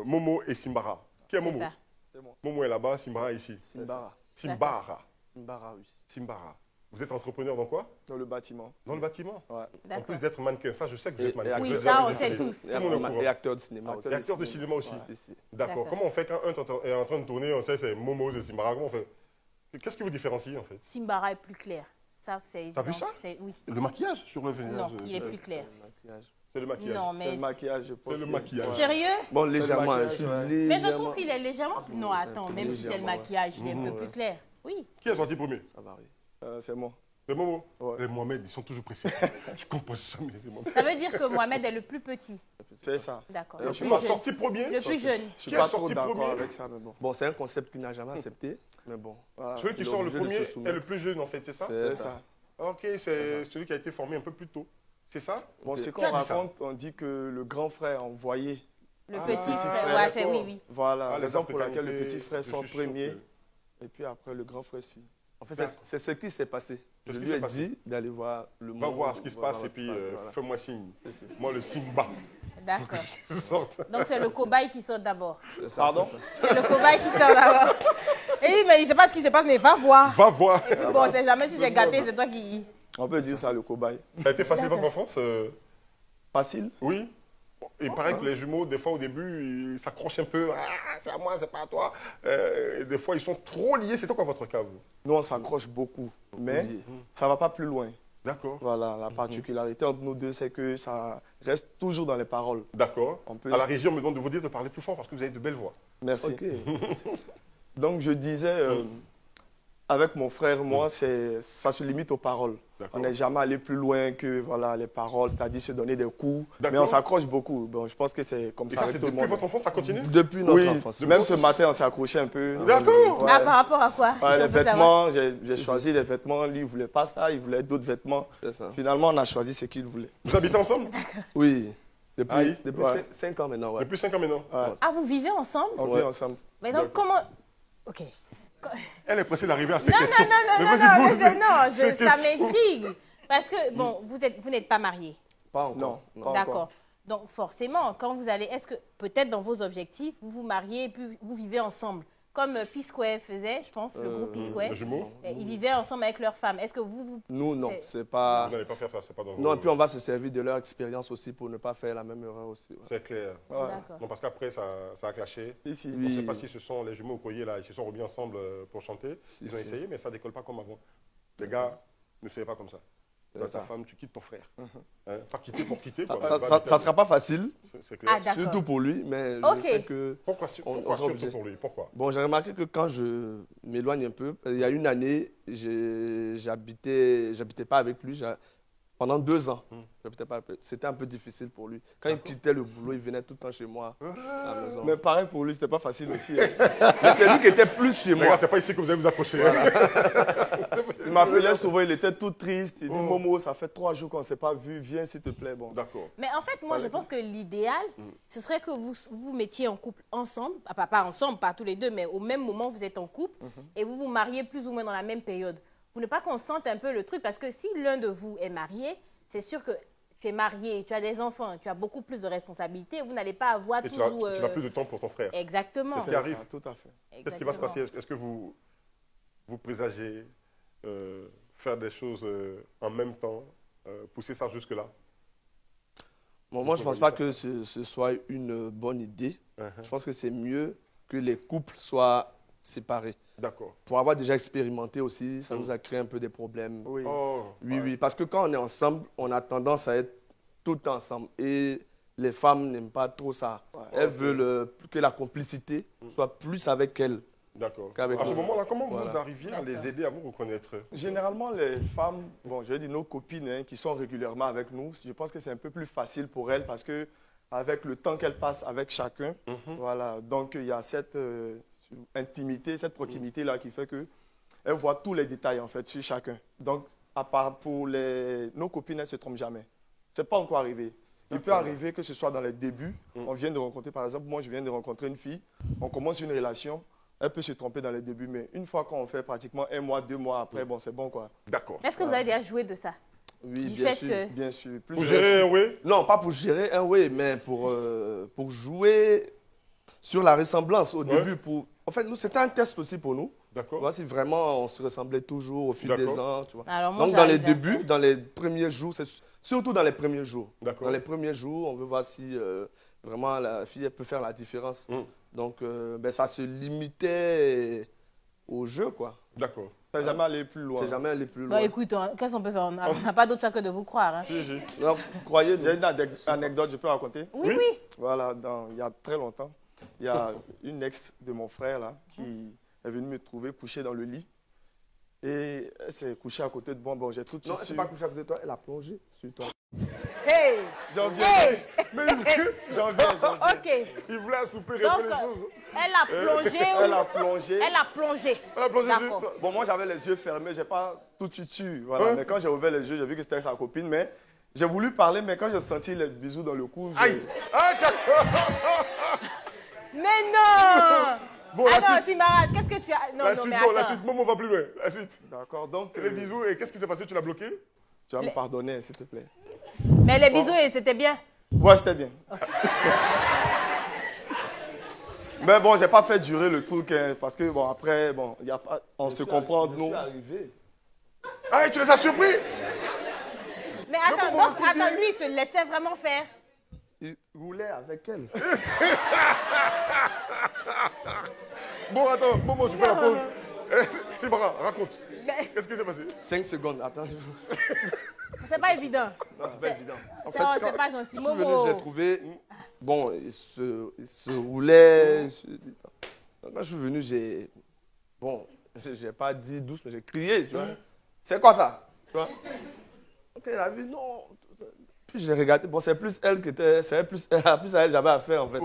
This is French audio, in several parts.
Momo et Simbara. Qui est Momo? C'est ça. C'est moi. Momo est là-bas, Simbara est ici. Simbara. Simbara. Simbara, oui. Simbara. Vous êtes entrepreneur dans quoi? Dans le bâtiment. Dans le bâtiment? Ouais. En plus d'être mannequin, ça je sais que vous êtes mannequin. Oui, Vous ça, êtes on sait mannequin. tous. Tout le monde est au courant. Et acteur de cinéma aussi. Et acteur de cinéma aussi. Ouais. Si. D'accord. D'accord. Comment on fait quand un est en train de tourner, on sait que c'est Momo et Simbara, comment on fait? Qu'est-ce qui vous différencie en fait? Simbara est plus clair. Ça, c'est T'as vu évident. ça? Oui. Le maquillage sur le visage? Non, il est plus clair. C'est le maquillage. Non, C'est mais... le maquillage, je pense. C'est le que- maquillage. Ouais. Sérieux? Bon, légèrement. maquillage, je suis ouais. Mais je légèrement- trouve qu'il est légèrement... Non, attends, même si c'est le Légèrement, ouais. maquillage, il est un peu Mhm, plus ouais. clair. Oui. Qui est sorti premier? Ça varie. C'est moi. C'est Momo. Ouais. Les Mohamed, ils sont toujours pressés. Je comprends jamais les Mohamed. Ça veut dire que Mohamed est le plus petit. C'est ça. D'accord. Je Le suis plus Pas jeune. sorti premier? Le plus jeune. Je suis Qui pas est trop sorti d'accord premier? avec ça, mais bon. Bon, c'est un concept qu'il n'a jamais accepté, mais bon. Voilà. Celui qui Il est sort le obligé de premier se soumettre. est le plus jeune en fait, c'est ça? C'est ça. Ok, c'est celui qui a été formé un peu plus tôt. C'est ça? Bon, c'est Qui qu'on a dit ça? raconte, on dit que le grand frère a envoyé. Le Ah, petit petit frère. frère, Ouais, c'est d'accord. oui, oui. Voilà, Ah, les raison pour laquelle le africanités, petit frère je sort suis sûr premier. que- Et puis après, le grand frère suit. En fait, D'accord. c'est ce qui s'est passé. Qu'est-ce Je qui lui s'est ai passé? dit d'aller voir le monde. Va voir ce qui se voir passe ce et qui puis se passe, voilà. fais-moi signe. C'est ça. Moi, le Simba. D'accord. Je sorte. Donc c'est le cobaye qui sort d'abord. C'est ça, Pardon? c'est ça. C'est le cobaye qui sort d'abord. Et il dit, mais il ne sait pas ce qui se passe, mais va voir. Va voir. Et puis bon, on sait jamais si c'est gâté, c'est toi qui... On peut dire ça, le cobaye. Ça a été facile votre enfance? Facile? Oui. Il paraît que les jumeaux, des fois au début, ils s'accrochent un peu. Ah, c'est à moi, c'est pas à toi. Et des fois, ils sont trop liés. C'est quoi votre cas, vous? Nous, on s'accroche beaucoup, mais ça ne va pas plus loin. D'accord. Voilà, la particularité entre nous deux, c'est que ça reste toujours dans les paroles. D'accord. On peut- À la régie, on me demande de vous dire de parler plus fort parce que vous avez de belles voix. Merci. Ok. Donc, je disais, avec mon frère, moi, ça se limite aux paroles. D'accord. On n'est jamais allé plus loin que voilà, les paroles, c'est-à-dire se donner des coups. Mais D'accord. on s'accroche beaucoup. Bon, je pense que c'est comme Et ça ça, avec c'est tout le depuis monde. votre enfance, ça continue? Depuis notre Oui, enfance. même ce matin, on s'est accroché un peu. D'accord. Ouais. Ah, par rapport à quoi? Ouais, Si les on peut savoir. vêtements, j'ai choisi des vêtements. Lui, il ne voulait pas ça, il voulait d'autres vêtements. C'est ça. Finalement, on a choisi ce qu'il voulait. Vous habitez ensemble? Oui. Depuis, Aïe. depuis Ouais. 5 ans maintenant, ouais. Depuis 5 ans maintenant. Ouais. Ah, vous vivez ensemble? On Ouais. vit ensemble. Mais donc, comment... Ok. Elle est pressée d'arriver à ces Non, questions. non, non, Mais non, non, vas-y, non, pose- mais non, ces ça questions. m'intrigue. Parce que, bon, vous n'êtes pas mariés. Pas encore. Non. Pas D'accord. encore. Donc, forcément, quand vous allez, est-ce que, peut-être dans vos objectifs, vous vous mariez et puis vous vivez ensemble? Comme P-Square faisait, je pense, le groupe P-Square. Les jumeaux? Ils vivaient ensemble avec leurs femmes. Est-ce que vous... Nous, non. C'est- C'est Vous pas. n'allez pas faire ça, c'est pas dans Non, vos- et puis on va se servir de leur expérience aussi pour ne pas faire la même erreur aussi. ouais. C'est clair. Ouais. D'accord. Non, parce qu'après, ça a clashé. Ici. On ne sait Oui. pas si ce sont les jumeaux au collier, là, ils se sont remis ensemble pour chanter. Si, Ils ont si. essayé, mais ça ne décolle pas comme avant. Les gars, ne soyez pas comme ça. Tu as ta ça. femme, tu quittes ton frère. Hein, pas quitter pour quitter. Quoi. Ça ne sera pas facile, C'est clair. Ah, d'accord. surtout pour lui, mais Ok. je sais que. Pourquoi, On pourquoi sera surtout obligé. pour lui? Pourquoi? Bon, j'ai remarqué que quand je m'éloigne un peu, il y a une année, j'habitais pas avec lui. Pendant 2 ans, j'habitais pas avec lui. C'était un peu difficile pour lui. Quand il quittait le boulot, il venait tout le temps chez moi à la maison. Mais pareil pour lui, c'était pas facile aussi. hein. Mais c'est lui qui était plus chez Les moi. gars, c'est pas ici que vous allez vous accrocher. Il m'appelait souvent, il était tout triste. Il dit Momo, ça fait 3 jours qu'on ne s'est pas vu, viens s'il te plaît. Bon. D'accord. Mais en fait, moi, je pense que l'idéal, ce serait que vous vous mettiez en couple ensemble, pas ensemble, pas tous les deux, mais au même moment, vous êtes en couple, et vous vous mariez plus ou moins dans la même période. Pour ne pas qu'on sente un peu le truc, parce que si l'un de vous est marié, c'est sûr que tu es marié, tu as des enfants, tu as beaucoup plus de responsabilités, vous n'allez pas avoir Et tu as, toujours... tu n'as plus de temps pour ton frère. Exactement. C'est ce qui arrive. Ça, tout à fait. Qu'est-ce qui va se passer? Exactement. Est-ce que vous présagez faire des choses en même temps, pousser ça jusque-là? Bon, moi, je ne pense pas que ce soit une bonne idée. Je pense que c'est mieux que les couples soient séparés. D'accord. Pour avoir déjà expérimenté aussi, ça nous a créé un peu des problèmes. Oui. Oh, Oui, oui, parce que quand on est ensemble, on a tendance à être tout le temps ensemble. Et les femmes n'aiment pas trop ça. Elles veulent que la complicité soit plus avec elles. d'accord. Qu'avec À ce nous. moment-là, comment vous Voilà. arriviez à les aider à vous reconnaître? Généralement, les femmes, bon, je vais dire nos copines hein, qui sont régulièrement avec nous, je pense que c'est un peu plus facile pour elles parce que avec le temps qu'elles passent avec chacun, voilà, donc il y a cette intimité, cette proximité-là qui fait que elles voient tous les détails en fait sur chacun. Donc, à part pour nos copines, elles ne se trompent jamais. Ce n'est pas encore arrivé. Il peut arriver que ce soit dans les débuts. On vient de rencontrer, par exemple, moi je viens de rencontrer une fille, on commence une relation, elle peut se tromper dans les débuts, mais une fois qu'on fait pratiquement 1 mois, 2 mois après, bon, c'est bon quoi. D'accord. Est-ce que vous avez déjà joué de ça? Oui, Du bien fait sûr. que... Bien sûr. Plus Pour gérer, oui. Non, pas pour gérer un oui, mais pour jouer Sur la ressemblance, au Ouais. début, en fait, nous, c'était un test aussi pour nous. D'accord. Voir si vraiment on se ressemblait toujours au fil des D'accord. ans, tu vois. Alors, moi, Donc, dans les j'arrive à débuts, faire. dans les premiers jours, c'est surtout dans les premiers jours. D'accord. Dans les premiers jours, on veut voir si vraiment la fille elle peut faire la différence. Donc, ben, ça se limitait au jeu, quoi. D'accord. Ça n'est jamais allé plus loin. C'est jamais aller plus Bon, loin. écoute, qu'est-ce qu'on peut faire? On n'a pas d'autre choix que de vous croire. Hein. Si, si. Non, croyez J'ai une anecdote, je peux raconter? Oui, oui. Voilà, il y a très longtemps, il y a une ex de mon frère là, qui est venue me trouver couché dans le lit. Et elle s'est couchée à côté de moi. Bon, j'ai tout de Non, suite elle su. s'est pas couchée à côté de toi, elle a plongé sur toi. Hey! J'en viens. Hey! J'en viens. Ok. Il voulait assouplir Donc, un peu les choses. elle a plongé. Elle a plongé. Elle a plongé. Elle a plongé D'accord. juste. Bon, moi, j'avais les yeux fermés, j'ai pas tout de suite su. Voilà. Ouais. Mais quand j'ai ouvert les yeux, j'ai vu que c'était sa copine. Mais j'ai voulu parler, mais quand j'ai senti les bisous dans le cou, Aïe! Ah, tiens. Mais non! Bon, la Ah non, suite. Simara, qu'est-ce que tu as. Non, La non, suite, mais bon, la attends. suite, Momo va plus loin. La suite. D'accord, donc Les bisous, et qu'est-ce qui s'est passé? Tu l'as bloqué? tu vas me pardonner, s'il te plaît. Mais les bisous, c'était bien. Ouais, c'était bien. Mais bon, j'ai pas fait durer le truc hein, parce que bon après bon, y a pas, on se comprend Je nous. suis arrivé. Ah, et tu les as surpris? Mais attends, comment donc, attends, lui, il se laissait vraiment faire. Il roulait avec elle. Bon, attends, Momo, je fais la pause. Sibra, raconte. Mais Qu'est-ce qui s'est passé? 5 secondes, attends. c'est pas évident. Non, c'est pas évident. En Non, fait, c'est pas gentil. je suis venu, Momo. je l'ai trouvé. Bon, il se roulait. Donc, quand je suis venu, j'ai pas dit douce, mais j'ai crié, tu vois. C'est quoi ça? Tu vois? Donc, elle a vu, non. Puis j'ai regardé, bon, c'est plus elle qui était, c'est plus à elle j'avais affaire, en fait.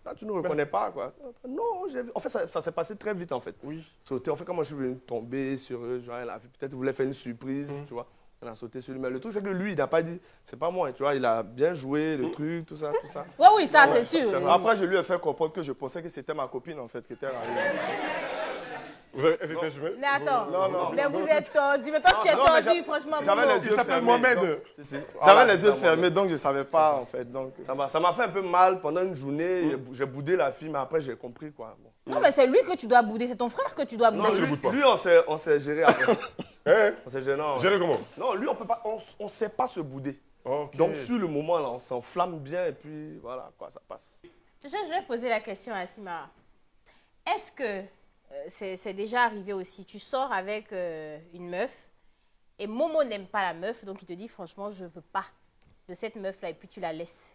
Là, tu ne reconnais pas, quoi. Non, j'ai vu. En fait, ça s'est passé très vite, en fait. Oui. Sauter, en fait, quand moi je suis venu tomber sur eux, genre, elle a vu, peut-être voulait faire une surprise, tu vois. Elle a sauté sur lui. Mais le truc, c'est que lui, il n'a pas dit, c'est pas moi, tu vois. Il a bien joué, le truc, tout ça, tout ça. Oui, oui, ça, c'est sûr. Après je lui ai fait comprendre que je pensais que c'était ma copine en fait qui était arrivée. Vous avez, elles étaient jumelles? Mais attends. Non. Mais vous êtes tordu. Mais toi, tu es Non, mais tordu, franchement. J'avais Momo. les yeux Il s'appelle fermés. Mohamed. donc- J'avais J'avais les yeux fermés donc je savais pas en fait donc. Ça m'a fait un peu mal pendant une journée. J'ai boudé la fille, mais après, j'ai compris, quoi. Bon. Non, mais c'est lui que tu dois bouder. C'est ton frère que tu dois Non, bouder. tu le boudes pas. Lui, on s'est géré après. Hein? On s'est géré, non. Géré comment? Non, lui, on peut pas, on sait pas se bouder. Ok. Donc, sur le moment, là, on s'enflamme bien et puis voilà, quoi, ça passe. Je vais poser la question à Simara. Est-ce que c'est déjà arrivé aussi, tu sors avec une meuf et Momo n'aime pas la meuf, donc il te dit franchement, je veux pas de cette meuf-là et puis tu la laisses.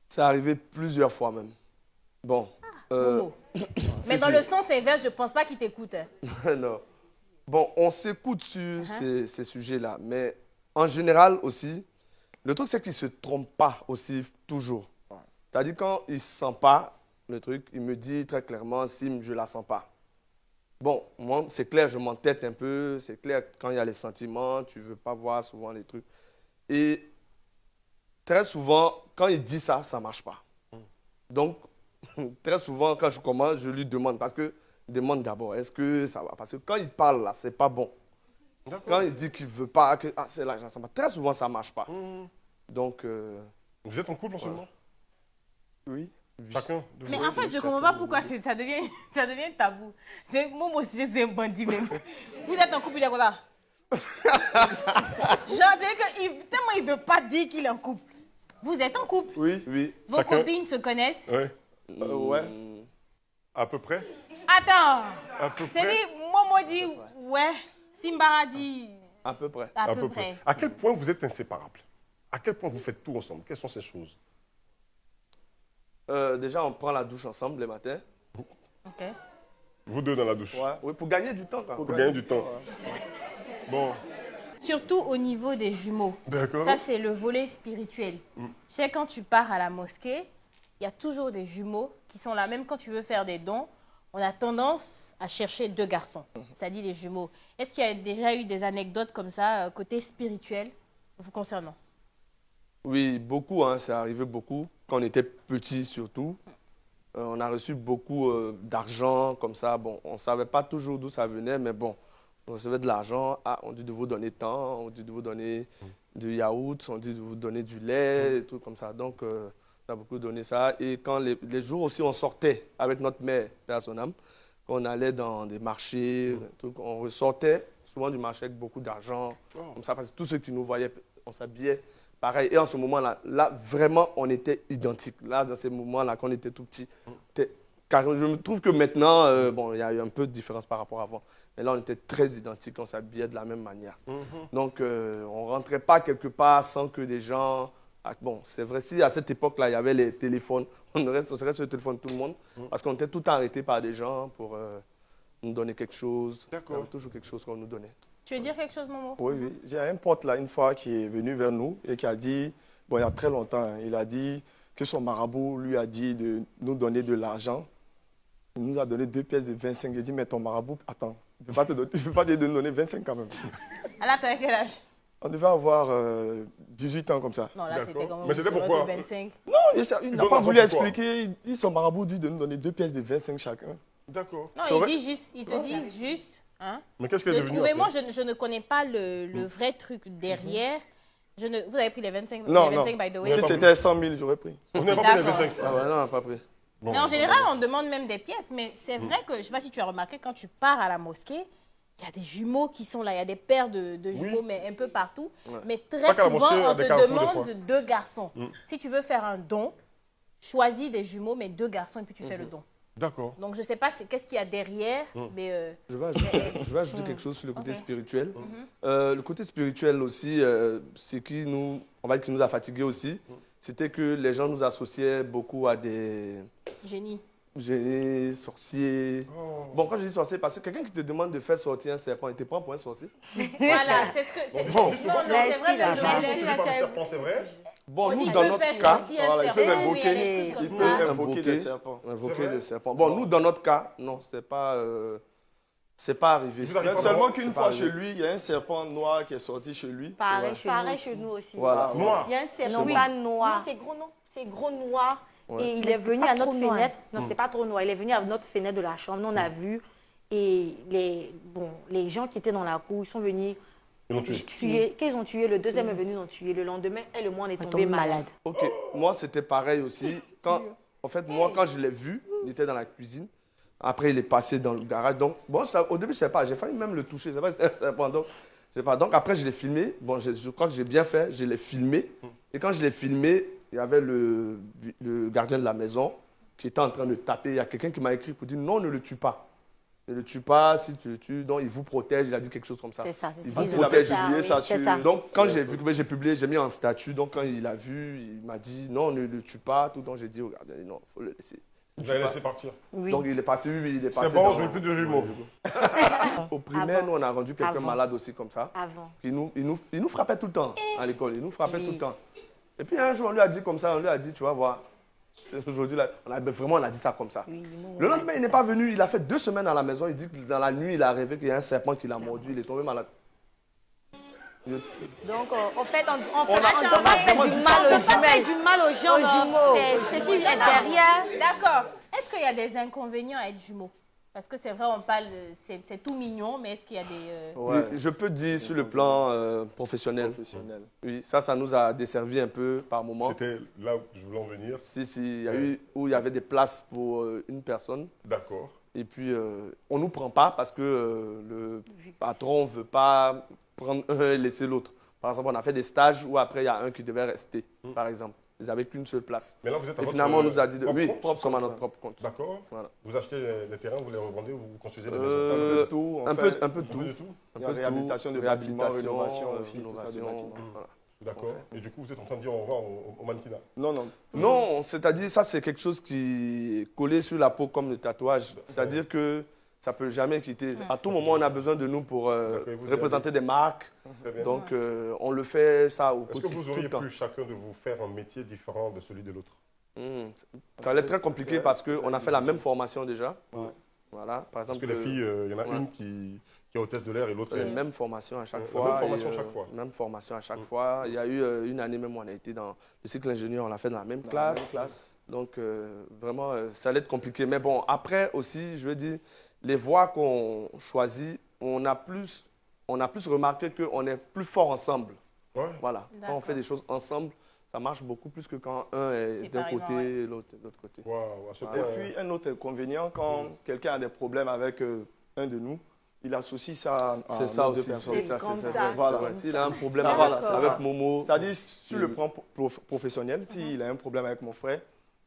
C'est arrivé plusieurs fois même. Bon. Momo. Mais dans le sens inverse, je pense pas qu'il t'écoute. Hein. Non. Bon, on s'écoute sur ces sujets-là, mais en général aussi, le truc, c'est qu'il ne se trompe pas aussi toujours. C'est-à-dire, quand il ne sent pas le truc, il me dit très clairement si je ne la sens pas. Bon, moi, c'est clair, je m'entête un peu, c'est clair, quand il y a les sentiments, tu ne veux pas voir souvent les trucs. Et très souvent, quand il dit ça, ça ne marche pas. Donc, très souvent, quand je commence, je lui demande, parce que je demande d'abord, est-ce que ça va? Parce que quand il parle là, c'est pas bon. Quand il dit qu'il ne veut pas, que c'est là, ça marche. Très souvent, ça ne marche pas. Donc, Vous êtes en couple en ce moment? Oui. Chacun de vous? Mais en fait, je comprends pas pourquoi ça devient tabou. Momo aussi, c'est un bandit même. Vous êtes en couple, il est comme ça. Genre, c'est tellement il veut pas dire qu'il est en couple. Vous êtes en couple. Oui. oui. Vos Chacun. copines se connaissent. Ouais. Ouais. À peu près? Attends. À peu C'est près? dit, Momo dit ouais. Simbara dit À peu près. à peu près. À quel point vous êtes inséparables? À quel point vous faites tout ensemble? Quelles sont ces choses? Déjà, on prend la douche ensemble les matins. Ok. Vous deux dans la douche. Ouais. Oui, pour gagner du temps. Quoi. Pour gagner du temps. Bon, Surtout au niveau des jumeaux. d'accord. Ça, c'est le volet spirituel. Tu sais, quand tu pars à la mosquée, il y a toujours des jumeaux qui sont là. Même quand tu veux faire des dons, on a tendance à chercher deux garçons, c'est-à-dire les jumeaux. Est-ce qu'il y a déjà eu des anecdotes comme ça, côté spirituel, vous concernant? Oui, beaucoup, hein, c'est arrivé beaucoup. Quand on était petit surtout, on a reçu beaucoup d'argent comme ça. Bon, on ne savait pas toujours d'où ça venait, mais bon, on recevait de l'argent. Ah, on dit de vous donner tant, on dit de vous donner du yaourt, on dit de vous donner du lait, des trucs comme ça. Donc, Ça a beaucoup donné ça. Et quand les jours aussi, on sortait avec notre mère, paix à son âme, on allait dans des marchés, on ressortait souvent du marché avec beaucoup d'argent, comme ça, parce que tous ceux qui nous voyaient, on s'habillait pareil. Et en ce moment-là, là, vraiment, on était identiques. Là, dans ces moments-là, quand on était tout petits, car je me trouve que maintenant, bon, il y a eu un peu de différence par rapport à avant. Mais là, on était très identiques, on s'habillait de la même manière. Donc, on ne rentrait pas quelque part sans que des gens... Ah, bon, c'est vrai, si à cette époque-là, il y avait les téléphones, on serait sur le téléphone de tout le monde, parce qu'on était tout le temps arrêtés par des gens pour nous donner quelque chose. D'accord. Il y avait toujours quelque chose qu'on nous donnait. Tu veux dire quelque chose, Momo? Oui, oui. J'ai un pote là, une fois, qui est venu vers nous et qui a dit, bon, il y a très longtemps, hein, il a dit que son marabout lui a dit de nous donner de l'argent. Il nous a donné 2 pièces de 25. J'ai dit, mais ton marabout, attends, il ne peut pas te donner 25 quand même. Alors, t'avais quel âge? On devait avoir 18 ans comme ça. Non, là, D'accord. c'était quand même Mais c'était une pourquoi? de 25. Non, il n'a donne pas l'argent voulu pourquoi? expliquer. Son marabout dit de nous donner 2 pièces de 25 chacun. D'accord. Non, C'est ils vrai? disent juste, ils te disent juste, hein. Mais qu'est-ce qu'elle est devenue Trouvez-moi, après? je ne connais pas le vrai truc derrière. Vous avez pris les 25, Non, les non. 25 by the way. Si c'était 100 000, j'aurais pris. On n'a pas pris les D'accord. 25. Ah ouais, non, on n'a pas pris. Bon, Mais en général, on demande même des pièces. Mais c'est vrai que, je ne sais pas si tu as remarqué, quand tu pars à la mosquée, il y a des jumeaux qui sont là. Il y a des paires de jumeaux, mais un peu partout. Mais très Pas qu'à la souvent, mosquée, à on des te carrefours, des demande fois. 2 garçons. Si tu veux faire un don, choisis des jumeaux, mais 2 garçons, et puis tu fais le don. D'accord. Donc, je ne sais pas qu'est-ce qu'il y a derrière, mais... Je vais ajouter quelque chose sur le côté Ok. spirituel. Le côté spirituel aussi, ce qui nous, on va dire qui nous a fatigués aussi, c'était que les gens nous associaient beaucoup à des génie. génies, sorciers. Bon, quand je dis sorcier, parce que quelqu'un qui te demande de faire sortir un serpent, il te prend pour un sorcier. Voilà, c'est ce que... Bon, non, c'est vrai, là, mais là, Je suis par le serpent, c'est vrai? Bon, On nous, dit dans qu'ils notre peuvent cas, faire sortir un Voilà, ils peuvent serpent, il y a des invoquer, trucs ils comme peuvent ça. invoquer des serpents. invoquer le serpent. Bon, nous, dans notre cas, non, c'est pas arrivé. Vous arrivez Mais pas seulement d'abord, qu'une c'est fois pas chez arrivé. lui, il y a un serpent noir qui est sorti chez lui. Pareil, Pareil chez nous aussi. Voilà. Noir. Il y a un serpent. Non, Oui. pas Non, noir. c'est gros, non. C'est gros noir. Ouais. Et il Mais est c'était venu pas à notre trop noir. fenêtre. Non, c'était pas trop noir. Il est venu à notre fenêtre de la chambre. Nous, on a vu. Et les gens qui étaient dans la cour, ils sont venus Ils l'ont tué. tuer. Qu'ils ont tué. Le deuxième est venu, ils ont tué. Le lendemain, elle et moi, on est On est tombés tombé malades. malade. Ok, moi c'était pareil aussi. En fait, moi quand je l'ai vu, il était dans la cuisine. Après, il est passé dans le garage. Donc, bon, au début, je ne sais pas. J'ai failli même le toucher. C'est pas, donc, je sais pas. Donc, après, je l'ai filmé. Bon, je crois que j'ai bien fait. Je l'ai filmé. Et quand je l'ai filmé, il y avait le gardien de la maison qui était en train de taper. Il y a quelqu'un qui m'a écrit pour dire non, ne le tue pas. Ne le tue pas. Si tu le tues, donc, il vous protège. Il a dit quelque chose comme ça. C'est ça, c'est Il ça. vous Il avait protège. publié ça c'est sur... ça. Donc, quand j'ai vu que j'ai publié, j'ai mis en statut. Donc, quand il a vu, il m'a dit non, ne le tue pas. Tout. Donc, j'ai dit au gardien, non, il faut le laisser. Vous allez laisser partir. Oui. Donc, il est passé, oui, il est passé. C'est bon, dans- je veux plus de jumeaux. Au primaire, Avant. nous, on a rendu quelqu'un Avant. malade aussi comme ça. Avant. Il nous frappait tout le temps à l'école. Il nous frappait tout le temps. Et puis, un jour, on lui a dit comme ça, on lui a dit, tu vas voir. Aujourd'hui, là, on a dit ça comme ça. Oui, nous, Le on a lendemain, dit il n'est ça. pas venu. Il a fait 2 semaines à la maison. Il dit que dans la nuit, il a rêvé qu'il y a un serpent qui l'a mordu. Il est tombé malade. Donc, en fait, on a- ne on doit pas a faire vraiment du dit mal ça. aux On ne peut pas faire jumelles. du mal aux gens. Aux non. jumeaux. C'est qui est derrière. D'accord. Est-ce qu'il y a des inconvénients à être jumeaux? Parce que c'est vrai, on parle, c'est tout mignon, mais est-ce qu'il y a des... Ouais. Oui, je peux dire sur le plan professionnel. Professionnel. Oui, ça nous a desservi un peu par moment. C'était là où je voulais en venir. Si, il y a eu où il y avait des places pour une personne. D'accord. Et puis, on ne nous prend pas parce que le patron ne veut pas prendre un et laisser l'autre. Par exemple, on a fait des stages où après, il y a un qui devait rester, par exemple. Ils n'avaient qu'une seule place. Mais là, vous êtes à Et votre finalement, on nous a dit, propre oui, compte? propre comme à notre propre compte. D'accord. Voilà. Vous achetez les terrains, vous les revendez ou vous construisez des maisons? Un peu de tout, un on peu, fait. un peu de Un tout. peu de tout? Il y a Un peu de réhabilitation tout. de bâtiments, Réhabilitation, rénovation aussi, tout ça de rénovation, bâtiments. voilà. D'accord. Et du coup, vous êtes en train de dire au revoir au mannequinat. Non, non. Non, c'est-à-dire, ça, c'est quelque chose qui est collé sur la peau comme le tatouage. C'est-à-dire que ça ne peut jamais quitter. À tout moment, on a besoin de nous pour vous représenter des marques. Très bien. Donc, on le fait ça au Est-ce que quotidien, vous tout auriez le temps. pu chacun de vous faire un métier différent de celui de l'autre? Ça allait être très compliqué c'est- parce c'est qu'on a fait la difficile. même formation déjà. Ouais. Voilà, par Parce exemple, que les filles, il y en a ouais. une qui est hôtesse de l'air et l'autre la est... même formation à chaque La fois. même formation et, à chaque fois. Même formation à chaque fois. Il y a eu une année même où on a été dans le cycle ingénieur, on l'a fait dans la même classe. Donc, vraiment, ça allait être compliqué. Mais bon, après aussi, je veux dire, les voies qu'on choisit, on a plus remarqué qu'on est plus fort ensemble. Ouais. Voilà. Quand on D'accord. fait des choses ensemble, ça marche beaucoup plus que quand un est d'un Séparément, côté ouais. et l'autre de l'autre côté. Waouh, à ce Et point, puis, un autre inconvénient, quand quelqu'un a des problèmes avec un de nous, il associe ça à C'est ça nos deux aussi. personnes. C'est comme ça, vrai. c'est Voilà. comme S'il ça. a un problème Ah, voilà, c'est avec ça. Momo, C'est-à-dire, sur le plan professionnel, s'il a un problème avec mon frère,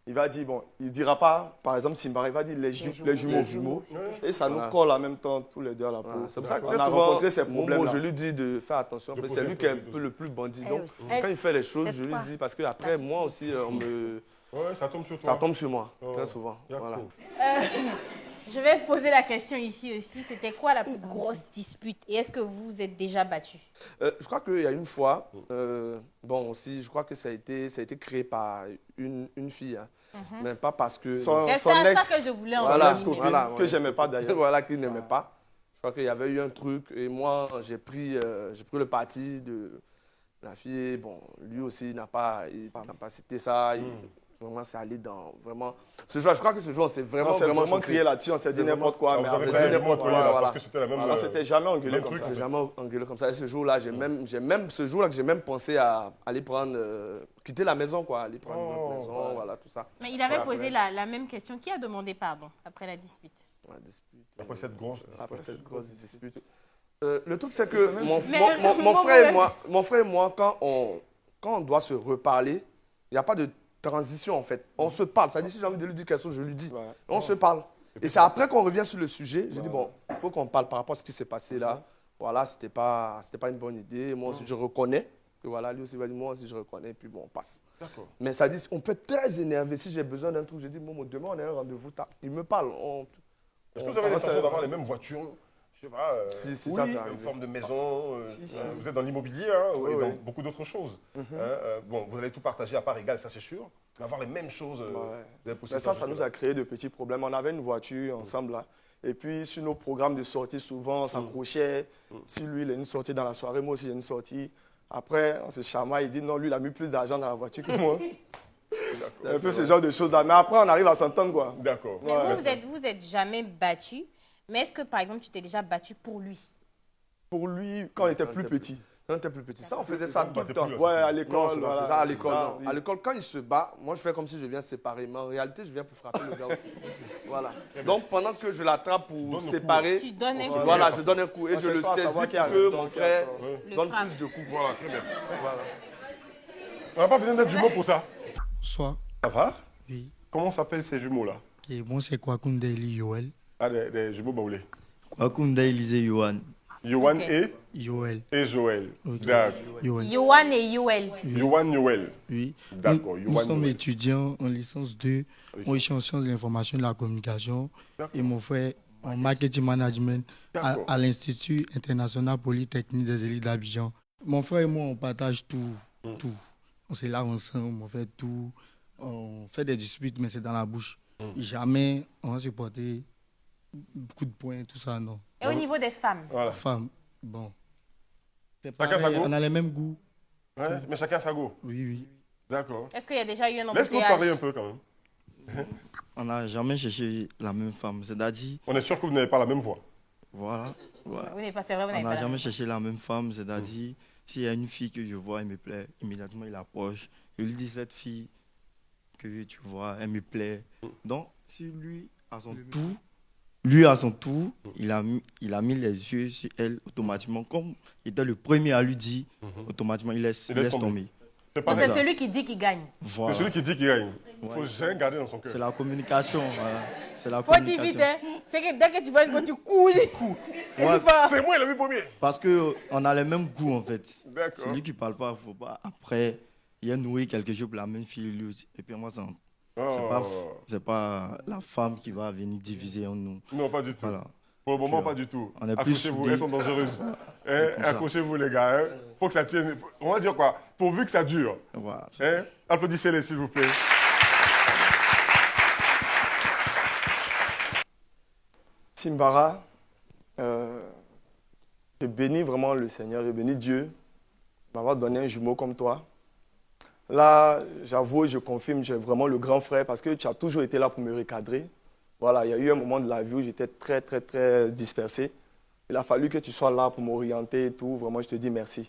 il va dire, bon, il ne dira pas, par exemple, Simbara, il va dire les jumeaux. Et ça nous Voilà. colle en même temps tous les deux à la peau. voilà. C'est pour ça que On très a souvent, rencontré ces Momo, problèmes-là. je lui dis de faire attention. De parce que poser c'est lui un qui est un peu peu le plus bandit. Elle Donc, aussi. quand il fait les choses, C'est je lui toi. dis, parce que après, moi aussi, Ouais, ça tombe sur toi. ça tombe sur moi, Oh, très souvent. d'accord. Voilà. Je vais poser la question ici aussi. C'était quoi la plus grosse dispute? Et est-ce que vous vous êtes déjà battu? Je crois qu'il y a une fois, bon aussi, je crois que ça a été créé par une fille, hein. Mais pas parce que... Son C'est ça que je voulais en Voilà, venir. voilà, que ouais. j'aimais pas d'ailleurs. Voilà, qu'il n'aimait pas. Je crois qu'il y avait eu un truc et moi, j'ai pris le parti de la fille. Bon, lui aussi, il n'a pas accepté ça. Vraiment, c'est allé dans... Vraiment... Ce jour, je crois que ce jour, on s'est On vraiment, s'est vraiment vraiment chauffé. crié là-dessus, on s'est dit n'importe quoi. Ah, Mais vous avez après, fait dit un n'importe mois, quoi. là, voilà. parce que c'était la même... On s'était jamais engueulé même comme truc, ça. On s'est jamais engueulé comme ça. Et ce jour-là, ce jour-là que j'ai même pensé à aller prendre... quitter la maison, quoi. Aller prendre une autre maison, ouais. voilà, tout ça. Mais il avait Voilà, posé après. la même question. Qui a demandé pardon après la dispute? Ouais, dispute. Après cette grosse... Après cette grosse dispute. Le truc, c'est que mon frère et moi, quand on doit se reparler, il n'y a pas de transition, en fait. On se parle. Ça dit, si j'ai envie de lui dire quelque chose, je lui dis. Ouais. On se parle. Et c'est après qu'on revient sur le sujet. J'ai dit, bon, il faut qu'on parle par rapport à ce qui s'est passé là. Voilà, c'était pas une bonne idée. Moi aussi, je reconnais. Et voilà, lui aussi va dire, moi aussi, je reconnais. Et puis, bon, on passe. D'accord. Mais ça dit, on peut être très énervé. Si j'ai besoin d'un truc, je dis, bon, demain, on a un rendez-vous. Il me parle. Est-ce que vous avez l'intention d'avoir les mêmes voitures? Je sais pas, Si, oui, ça, c'est même arrivé. forme de maison. Si. Vous êtes dans l'immobilier hein, et dans oui. beaucoup d'autres choses. Bon, vous allez tout partager à part égale, ça c'est sûr. Mais avoir les mêmes choses, vous avez poussé Mais ça nous a créé de petits problèmes. On avait une voiture ensemble là. Et puis, sur nos programmes de sortie, souvent, on s'accrochait. Si lui, il a une sortie dans la soirée, moi aussi, j'ai une sortie. Après, on se chamaille. Il dit non, lui, il a mis plus d'argent dans la voiture que moi. Un peu ce genre de choses-là. Mais après, on arrive à s'entendre, quoi. D'accord. Mais vous êtes jamais battu. Mais est-ce que, par exemple, tu t'es déjà battu pour lui? Pour lui, quand on était plus petit. Quand on était plus petit. Ça, on faisait ça tout le temps. Ouais, à Non, l'école, c'est pas voilà. ça, à l'école, Ça, non. oui. À l'école, quand il se bat, moi, je fais comme si je viens séparer. Mais en réalité, je viens pour frapper le gars aussi. Voilà. Donc, pendant que je l'attrape pour Donne le séparer, Tu donnes un coup. voilà, je donne un coup. Et On je le cherche pas à saisis savoir pour qui a que raison, mon qui a frère tort. Le donne frappe. plus de coups. Voilà, très bien. Voilà. On n'a pas besoin d'être jumeaux pour ça. Bonsoir. Ça va? Oui. Comment s'appellent ces jumeaux-là? Et moi, c'est Kwakunde Eli Yoel. Ah, des jumeaux baoulés. Kwakunde Elise Yohan. Yohan Ok. Yoel. et Joël. Ok. D'accord. Yoel. Yohan et Yoel. Yohan, Yoel. Oui. D'accord, Nous Yohan, sommes Yoel. étudiants en licence 2. Moi, je suis en sciences de l'information et de la communication. D'accord. Et mon frère en marketing management D'accord. à l'Institut international polytechnique des élites d'Abidjan. Mon frère et moi, on partage tout. Tout. On se lave ensemble, on fait tout. On fait des disputes, mais c'est dans la bouche. Jamais on va se porter beaucoup de points, tout ça, non. Et au niveau des femmes? Voilà. Femme, bon. C'est Chacun sa pareil, go. on a les mêmes goûts. Ouais, mais chacun sa go. Oui, oui. D'accord. Est-ce qu'il y a déjà eu un Laisse-nous parler un embouteillage? peu quand même. On n'a jamais cherché la même femme. C'est-à-dire, On est sûr que vous n'avez pas la même voix. voilà. Vous n'êtes pas, c'est vrai, vous On n'avez n'a pas la jamais même. cherché la même femme. C'est-à-dire, s'il y a une fille que je vois, elle me plaît, immédiatement il approche. Je lui dis, cette fille que tu vois, elle me plaît. Donc, si lui, à son tour, il a mis les yeux sur elle automatiquement. Comme il était le premier à lui dire, automatiquement, il laisse tomber. C'est Donc, pareil. c'est celui qui dit qu'il gagne. C'est Voilà. celui qui dit qu'il gagne. Il faut Ouais. jamais garder dans son cœur. C'est la communication. Voilà. C'est la Faut dire vite, hein. C'est que dès que tu vois que tu cours, Ouais, C'est moi, il a vu premier. parce qu'on a les mêmes goûts, en fait. D'accord. Celui qui parle pas, faut pas. Après, il a nourri quelque chose pour la même fille, lui aussi. Et puis moi, Oh. c'est pas la femme qui va venir diviser en nous. Non, pas du tout. Voilà. Pour le moment, Puis, pas du tout. on est plus Accrochez-vous, soudés. elles sont dangereuses. Hein, comme ça. accrochez-vous, les gars. Hein. Faut que ça tienne. On va dire quoi? Pourvu que ça dure. Voilà. Hein? Applaudissez-les, s'il vous plaît. Simbara, je bénis vraiment le Seigneur, je bénis Dieu de m'avoir donné un jumeau comme toi. Là, j'avoue, je confirme, tu es vraiment le grand frère parce que tu as toujours été là pour me recadrer. Voilà, il y a eu un moment de la vie où j'étais très, très, très dispersé. Il a fallu que tu sois là pour m'orienter et tout. Vraiment, je te dis merci.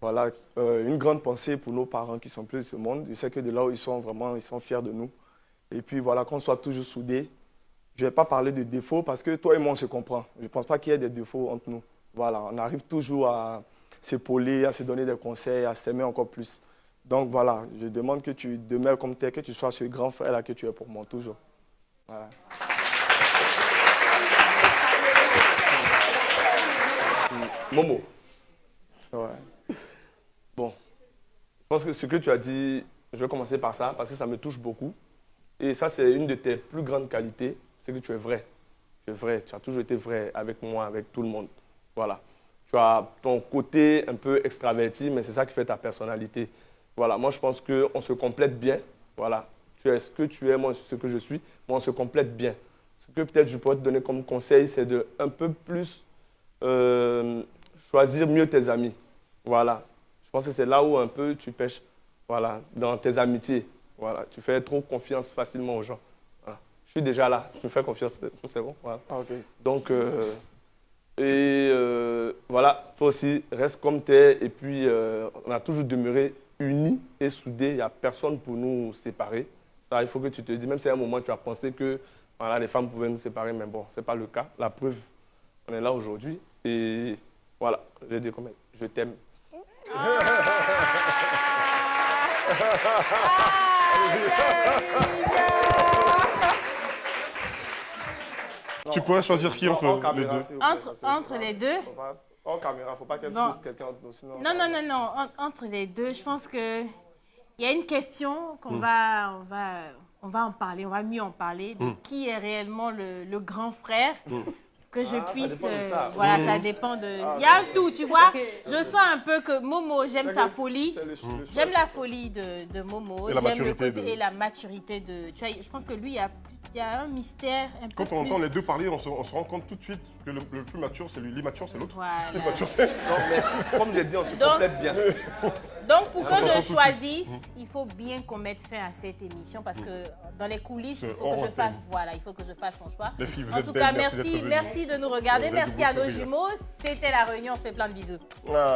Voilà, une grande pensée pour nos parents qui sont plus de ce monde. Je sais que de là où ils sont vraiment, ils sont fiers de nous. Et puis voilà, qu'on soit toujours soudés. Je ne vais pas parler de défauts parce que toi et moi, on se comprend. Je ne pense pas qu'il y ait des défauts entre nous. Voilà, on arrive toujours à s'épauler, à se donner des conseils, à s'aimer encore plus. Donc voilà, je demande que tu demeures comme tel, que tu sois ce grand frère-là que tu es pour moi, toujours. Voilà. Momo. Ouais. Bon, je pense que ce que tu as dit, je vais commencer par ça parce que ça me touche beaucoup. Et ça, c'est une de tes plus grandes qualités, c'est que tu es vrai. Tu es vrai, tu as toujours été vrai avec moi, avec tout le monde. Voilà. Tu as ton côté un peu extraverti, mais c'est ça qui fait ta personnalité. Voilà, moi je pense qu'on se complète bien. Voilà, tu es ce que tu es, moi ce que je suis, mais on se complète bien. Ce que peut-être je pourrais te donner comme conseil, c'est de un peu plus choisir mieux tes amis. Voilà, je pense que c'est là où un peu tu pêches, voilà, dans tes amitiés. Voilà, tu fais trop confiance facilement aux gens. Voilà. Je suis déjà là, tu me fais confiance, c'est bon. Voilà. Ah, ok. Donc, voilà, toi aussi, reste comme tu es. Et puis, on a toujours demeuré unis et soudés. Il n'y a personne pour nous séparer. Ça, il faut que tu te dises, même si à un moment tu as pensé que voilà, les femmes pouvaient nous séparer, mais bon, ce n'est pas le cas. La preuve, on est là aujourd'hui. Et voilà, je dis quand même, je t'aime. Tu pourrais choisir qui entre En les caméra, deux? s'il vous plaît, parce que- Entre les deux. En caméra, il ne faut pas qu'elle Bon. pousse quelqu'un entre nous. Sinon, Non. Entre les deux, je pense que il y a une question qu'on on va en parler, on va mieux en parler de qui est réellement le grand frère. Que je puisse. dépend de ça. Voilà, ça dépend de. Il y a un tout, tu vois. Je sens un peu que Momo, j'aime sa folie. c'est le choix. J'aime la folie de Momo. Et la J'aime le maturité côté de- et la maturité de. Tu vois, je pense que lui, il y a un mystère un peu Quand on plus. entend les deux parler, on se rend compte tout de suite que le plus mature, c'est lui. L'immature, c'est l'autre. Voilà. L'immature, c'est... Non, mais comme j'ai dit, on se Donc- complète bien. Donc, pour que s'entend tout je de suite. choisisse, il faut bien qu'on mette fin à cette émission parce que dans les coulisses, C'est il faut hors que je fasse. antenne. Voilà, il faut que je fasse mon choix. Les filles, vous En êtes tout belles, cas, merci d'être merci, venues. merci de nous regarder. Vous êtes de Merci beaux à nos sourires. jumeaux. C'était la réunion. On se fait plein de bisous. Ah.